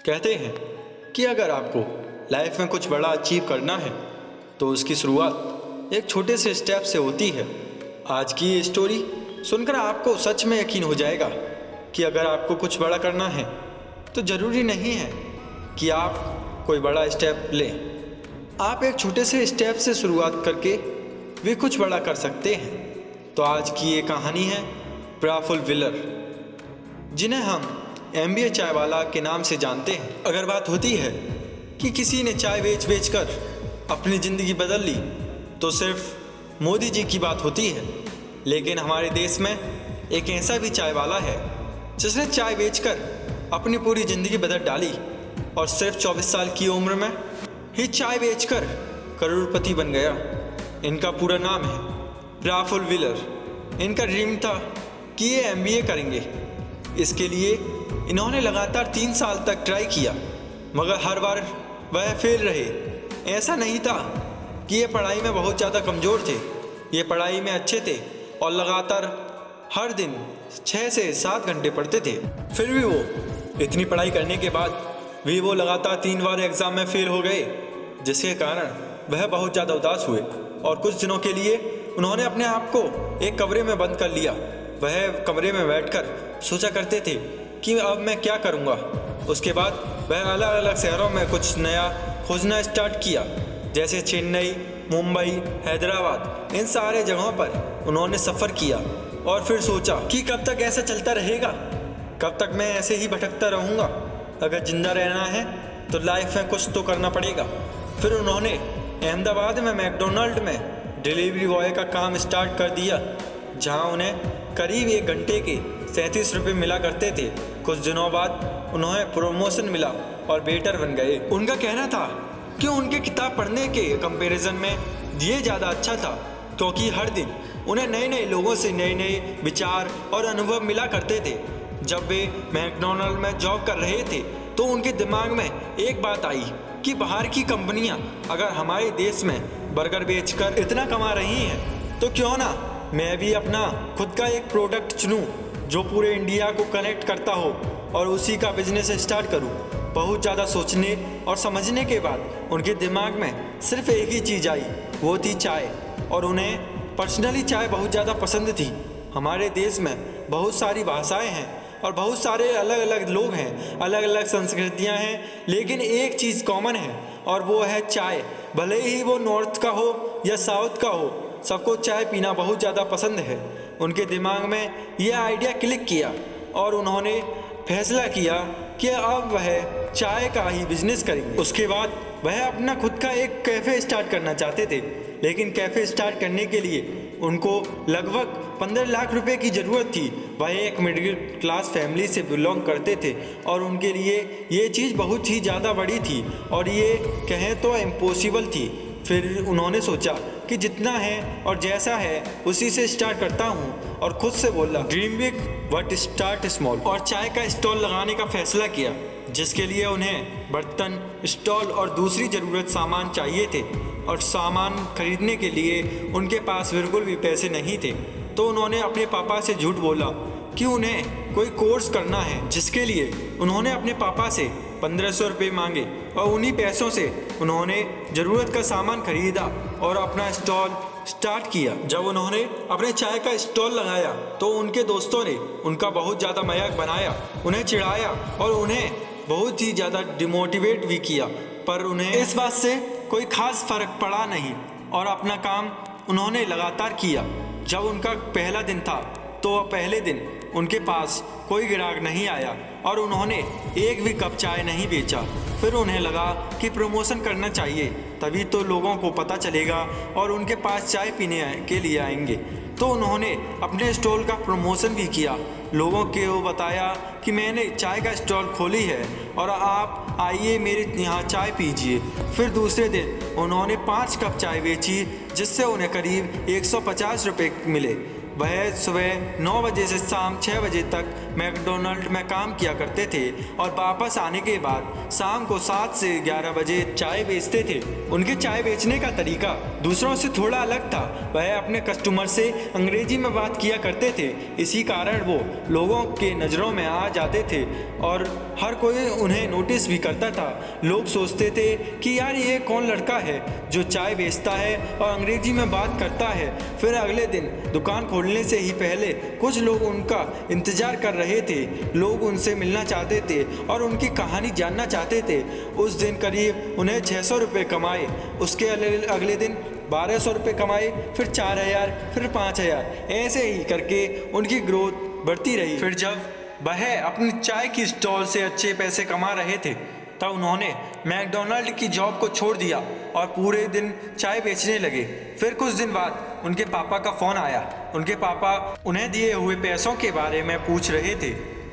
कहते हैं कि अगर आपको लाइफ में कुछ बड़ा अचीव करना है तो उसकी शुरुआत एक छोटे से स्टेप से होती है। आज की ये स्टोरी सुनकर आपको सच में यकीन हो जाएगा कि अगर आपको कुछ बड़ा करना है तो ज़रूरी नहीं है कि आप कोई बड़ा स्टेप लें। आप एक छोटे से स्टेप से शुरुआत करके भी कुछ बड़ा कर सकते हैं। तो आज की ये कहानी है प्रफुल विलर, जिन्हें हम MBA चाय वाला के नाम से जानते हैं। अगर बात होती है कि किसी ने चाय बेच बेच कर अपनी ज़िंदगी बदल ली तो सिर्फ मोदी जी की बात होती है, लेकिन हमारे देश में एक ऐसा भी चाय वाला है जिसने चाय बेचकर अपनी पूरी ज़िंदगी बदल डाली और सिर्फ 24 साल की उम्र में ही चाय बेचकर करोड़पति बन गया। इनका पूरा नाम है प्रफुल विलर। इनका ड्रीम था कि ये MBA करेंगे। इसके लिए इन्होंने लगातार 3 साल तक ट्राई किया, मगर हर बार वह फेल रहे। ऐसा नहीं था कि ये पढ़ाई में बहुत ज़्यादा कमज़ोर थे, ये पढ़ाई में अच्छे थे और लगातार हर दिन 6 से 7 घंटे पढ़ते थे। फिर भी वो इतनी पढ़ाई करने के बाद भी वो लगातार 3 बार एग्ज़ाम में फेल हो गए, जिसके कारण वह बहुत ज़्यादा उदास हुए और कुछ दिनों के लिए उन्होंने अपने आप को एक कमरे में बंद कर लिया। वह कमरे में बैठकर सोचा करते थे कि अब मैं क्या करूँगा। उसके बाद वह अलग अलग शहरों में कुछ नया खोजना स्टार्ट किया, जैसे चेन्नई, मुंबई, हैदराबाद। इन सारे जगहों पर उन्होंने सफ़र किया और फिर सोचा कि कब तक ऐसा चलता रहेगा, कब तक मैं ऐसे ही भटकता रहूँगा। अगर ज़िंदा रहना है तो लाइफ में कुछ तो करना पड़ेगा। फिर उन्होंने अहमदाबाद में मैकडोनल्ड में डिलीवरी बॉय का काम स्टार्ट कर दिया, जहाँ उन्हें करीब 1 घंटे के 37 रुपये मिला करते थे। कुछ दिनों बाद उन्हें प्रमोशन मिला और वेटर बन गए। उनका कहना था कि उनके किताब पढ़ने के कंपैरिजन में ये ज़्यादा अच्छा था, क्योंकि हर दिन उन्हें नए नए लोगों से नए नए विचार और अनुभव मिला करते थे। जब वे मैकडोनल्ड में जॉब कर रहे थे तो उनके दिमाग में एक बात आई कि बाहर की कंपनियां अगर हमारे देश में बर्गर बेचकर इतना कमा रही हैं तो क्यों ना मैं भी अपना खुद का एक प्रोडक्ट चुनूं जो पूरे इंडिया को कनेक्ट करता हो और उसी का बिजनेस स्टार्ट करूं। बहुत ज़्यादा सोचने और समझने के बाद उनके दिमाग में सिर्फ एक ही चीज़ आई, वो थी चाय। और उन्हें पर्सनली चाय बहुत ज़्यादा पसंद थी। हमारे देश में बहुत सारी भाषाएं हैं और बहुत सारे अलग अलग लोग हैं, अलग अलग संस्कृतियां हैं, लेकिन एक चीज़ कॉमन है और वो है चाय। भले ही वो नॉर्थ का हो या साउथ का हो, सबको चाय पीना बहुत ज़्यादा पसंद है। उनके दिमाग में यह आइडिया क्लिक किया और उन्होंने फैसला किया कि अब वह चाय का ही बिजनेस करेंगे। उसके बाद वह अपना खुद का एक कैफ़े स्टार्ट करना चाहते थे, लेकिन कैफ़े स्टार्ट करने के लिए उनको लगभग 15 लाख रुपए की ज़रूरत थी। वह एक मिडिल क्लास फैमिली से बिलोंग करते थे और उनके लिए ये चीज़ बहुत ही ज़्यादा बड़ी थी और ये कहें तो इम्पॉसिबल थी। फिर उन्होंने सोचा कि जितना है और जैसा है उसी से स्टार्ट करता हूँ और खुद से बोला dream big but start small. और चाय का स्टॉल लगाने का फैसला किया, जिसके लिए उन्हें बर्तन, स्टॉल और दूसरी ज़रूरत सामान चाहिए थे और सामान खरीदने के लिए उनके पास बिल्कुल भी पैसे नहीं थे। तो उन्होंने अपने पापा से झूठ बोला कि उन्हें कोई कोर्स करना है, जिसके लिए उन्होंने अपने पापा से 1500 रुपये मांगे और उन्हीं पैसों से उन्होंने ज़रूरत का सामान खरीदा और अपना स्टॉल स्टार्ट किया। जब उन्होंने अपने चाय का स्टॉल लगाया तो उनके दोस्तों ने उनका बहुत ज़्यादा मजाक बनाया, उन्हें चिढ़ाया और उन्हें बहुत ही ज़्यादा डिमोटिवेट भी किया, पर उन्हें इस बात से कोई ख़ास फ़र्क पड़ा नहीं और अपना काम उन्होंने लगातार किया। जब उनका पहला दिन था तो पहले दिन उनके पास कोई ग्राहक नहीं आया और उन्होंने एक भी कप चाय नहीं बेचा। फिर उन्हें लगा कि प्रमोशन करना चाहिए, तभी तो लोगों को पता चलेगा और उनके पास चाय पीने के लिए आएंगे। तो उन्होंने अपने स्टॉल का प्रमोशन भी किया, लोगों को बताया कि मैंने चाय का स्टॉल खोली है और आप आइए मेरे यहाँ चाय पीजिए। फिर दूसरे दिन उन्होंने 5 कप चाय बेची, जिससे उन्हें करीब 150 रुपये मिले। वह सुबह 9 बजे से शाम 6 बजे तक मैकडोनल्ड में काम किया करते थे और वापस आने के बाद शाम को 7 से 11 बजे चाय बेचते थे। उनके चाय बेचने का तरीका दूसरों से थोड़ा अलग था। वह अपने कस्टमर से अंग्रेजी में बात किया करते थे, इसी कारण वो लोगों के नज़रों में आ जाते थे और हर कोई उन्हें नोटिस भी करता था। लोग सोचते थे कि यार ये कौन लड़का है जो चाय बेचता है और अंग्रेजी में बात करता है। फिर अगले दिन दुकान खोलने से ही पहले कुछ लोग उनका इंतजार कर रहे थे। लोग उनसे मिलना चाहते थे और उनकी कहानी जानना चाहते थे। उस दिन करीब उन्हें 600 रुपये कमाए। उसके अगले दिन 1200 रुपये कमाए, फिर 4000, फिर 5000। ऐसे ही करके उनकी ग्रोथ बढ़ती रही। फिर जब वह अपनी चाय की स्टॉल से अच्छे पैसे कमा रहे थे तब उन्होंने मैकडोनाल्ड की जॉब को छोड़ दिया और पूरे दिन चाय बेचने लगे। फिर कुछ दिन बाद उनके पापा का फ़ोन आया। उनके पापा उन्हें दिए हुए पैसों के बारे में पूछ रहे थे।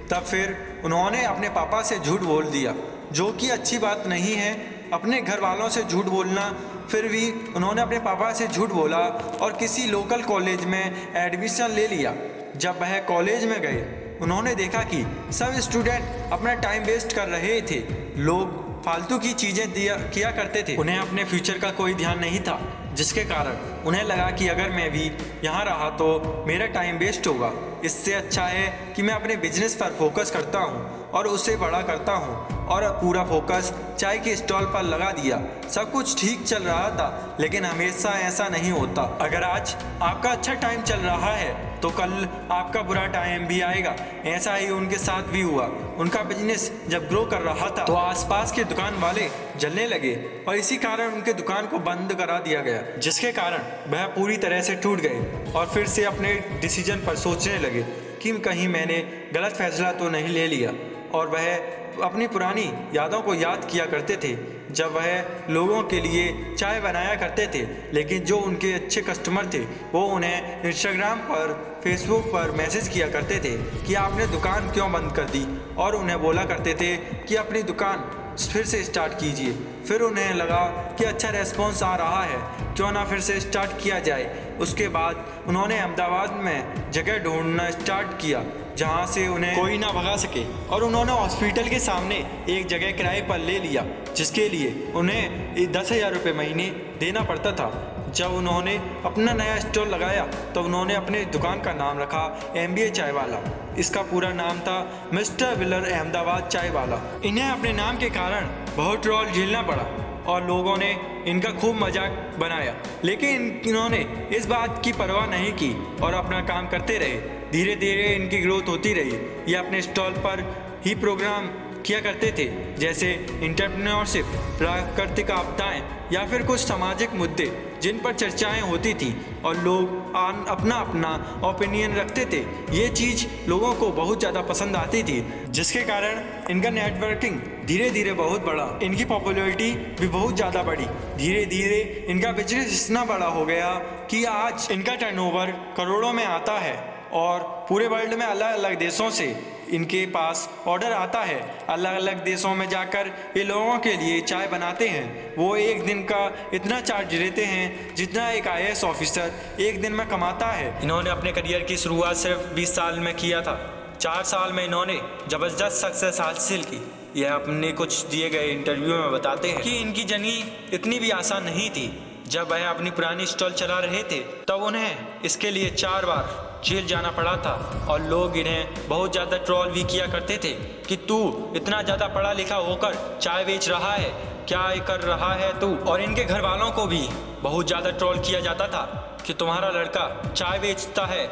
तब फिर उन्होंने अपने पापा से झूठ बोल दिया, जो कि अच्छी बात नहीं है अपने घर वालों से झूठ बोलना। फिर भी उन्होंने अपने पापा से झूठ बोला और किसी लोकल कॉलेज में एडमिशन ले लिया। जब वह कॉलेज में गए उन्होंने देखा कि सब स्टूडेंट अपना टाइम वेस्ट कर रहे थे। लोग फालतू की चीज़ें किया करते थे। उन्हें अपने फ्यूचर का कोई ध्यान नहीं था, जिसके कारण उन्हें लगा कि अगर मैं भी यहाँ रहा तो मेरा टाइम वेस्ट होगा। इससे अच्छा है कि मैं अपने बिजनेस पर फोकस करता हूँ और उसे बड़ा करता हूँ। और पूरा फोकस चाय के स्टॉल पर लगा दिया। सब कुछ ठीक चल रहा था, लेकिन हमेशा ऐसा नहीं होता। अगर आज आपका अच्छा टाइम चल रहा है तो कल आपका बुरा टाइम भी आएगा। ऐसा ही उनके साथ भी हुआ। उनका बिजनेस जब ग्रो कर रहा था तो आसपास के दुकान वाले जलने लगे और इसी कारण उनके दुकान को बंद करा दिया गया, जिसके कारण वह पूरी तरह से टूट गए और फिर से अपने डिसीजन पर सोचने लगे कि कहीं मैंने गलत फैसला तो नहीं ले लिया। और वह अपनी पुरानी यादों को याद किया करते थे जब वह लोगों के लिए चाय बनाया करते थे। लेकिन जो उनके अच्छे कस्टमर थे वो उन्हें इंस्टाग्राम पर, फेसबुक पर मैसेज किया करते थे कि आपने दुकान क्यों बंद कर दी, और उन्हें बोला करते थे कि अपनी दुकान फिर से स्टार्ट कीजिए। फिर उन्हें लगा कि अच्छा रेस्पॉन्स आ रहा है, क्यों ना फिर से स्टार्ट किया जाए। उसके बाद उन्होंने अहमदाबाद में जगह ढूंढना स्टार्ट किया जहां से उन्हें कोई ना भगा सके, और उन्होंने हॉस्पिटल के सामने एक जगह किराए पर ले लिया, जिसके लिए उन्हें 10,000 रुपये महीने देना पड़ता था। जब उन्होंने अपना नया स्टॉल लगाया तो उन्होंने अपने दुकान का नाम रखा MBA चाय वाला। इसका पूरा नाम था मिस्टर विलर अहमदाबाद चाय वाला। इन्हें अपने नाम के कारण बहुत ट्रोल झेलना पड़ा और लोगों ने इनका खूब मजाक बनाया, लेकिन इन्होंने इस बात की परवाह नहीं की और अपना काम करते रहे। धीरे धीरे इनकी ग्रोथ होती रही। ये अपने स्टॉल पर ही प्रोग्राम किया करते थे, जैसे एंटरप्रेन्योरशिप, प्राकृतिक आपदाएं या फिर कुछ सामाजिक मुद्दे जिन पर चर्चाएं होती थी और लोग अपना अपना ओपिनियन रखते थे। ये चीज़ लोगों को बहुत ज़्यादा पसंद आती थी, जिसके कारण इनका नेटवर्किंग धीरे धीरे बहुत बढ़ा। इनकी पॉपुलैरिटी भी बहुत ज़्यादा बढ़ी। धीरे धीरे इनका बिजनेस इतना बड़ा हो गया कि आज इनका टर्नओवर करोड़ों में आता है और पूरे वर्ल्ड में अलग अलग देशों से इनके पास ऑर्डर आता है। अलग अलग देशों में जाकर ये लोगों के लिए चाय बनाते हैं। वो एक दिन का इतना चार्ज लेते हैं जितना एक IAS ऑफिसर एक दिन में कमाता है। इन्होंने अपने करियर की शुरुआत सिर्फ 20 साल में किया था। 4 साल में इन्होंने ज़बरदस्त सक्सेस हासिल की। यह अपने कुछ दिए गए इंटरव्यू में बताते हैं कि इनकी जर्नी इतनी भी आसान नहीं थी। जब वह अपनी पुरानी स्टॉल चला रहे थे तब उन्हें इसके लिए 4 बार जेल जाना पड़ा था और लोग इन्हें बहुत ज़्यादा ट्रोल भी किया करते थे कि तू इतना ज़्यादा पढ़ा लिखा होकर चाय बेच रहा है, क्या कर रहा है तू। और इनके घर वालों को भी बहुत ज़्यादा ट्रोल किया जाता था कि तुम्हारा लड़का चाय बेचता है,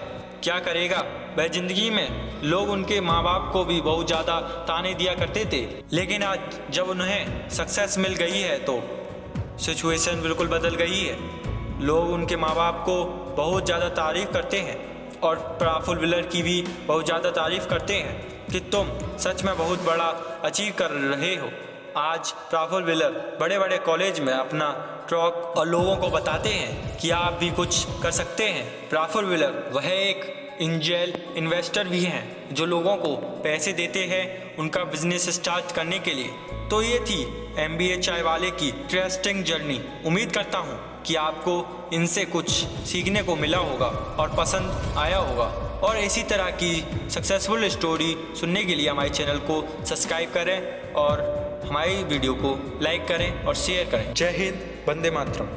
क्या करेगा वह ज़िंदगी में। लोग उनके माँ बाप को भी बहुत ज़्यादा ताने दिया करते थे। लेकिन आज जब उन्हें सक्सेस मिल गई है तो सिचुएशन बिल्कुल बदल गई है। लोग उनके माँ बाप को बहुत ज़्यादा तारीफ़ करते हैं और प्रफुल्ल विलर की भी बहुत ज़्यादा तारीफ़ करते हैं कि तुम सच में बहुत बड़ा अचीव कर रहे हो। आज प्रफुल्ल विलर बड़े बड़े कॉलेज में अपना टॉक और लोगों को बताते हैं कि आप भी कुछ कर सकते हैं। प्रफुल्ल विलर वह एक एंजल इन्वेस्टर भी हैं जो लोगों को पैसे देते हैं उनका बिजनेस स्टार्ट करने के लिए। तो ये थी MBA चाय वाले की इंटरेस्टिंग जर्नी। उम्मीद करता हूँ कि आपको इनसे कुछ सीखने को मिला होगा और पसंद आया होगा। और इसी तरह की सक्सेसफुल स्टोरी सुनने के लिए हमारे चैनल को सब्सक्राइब करें और हमारी वीडियो को लाइक करें और शेयर करें। जय हिंद, वंदे मातरम।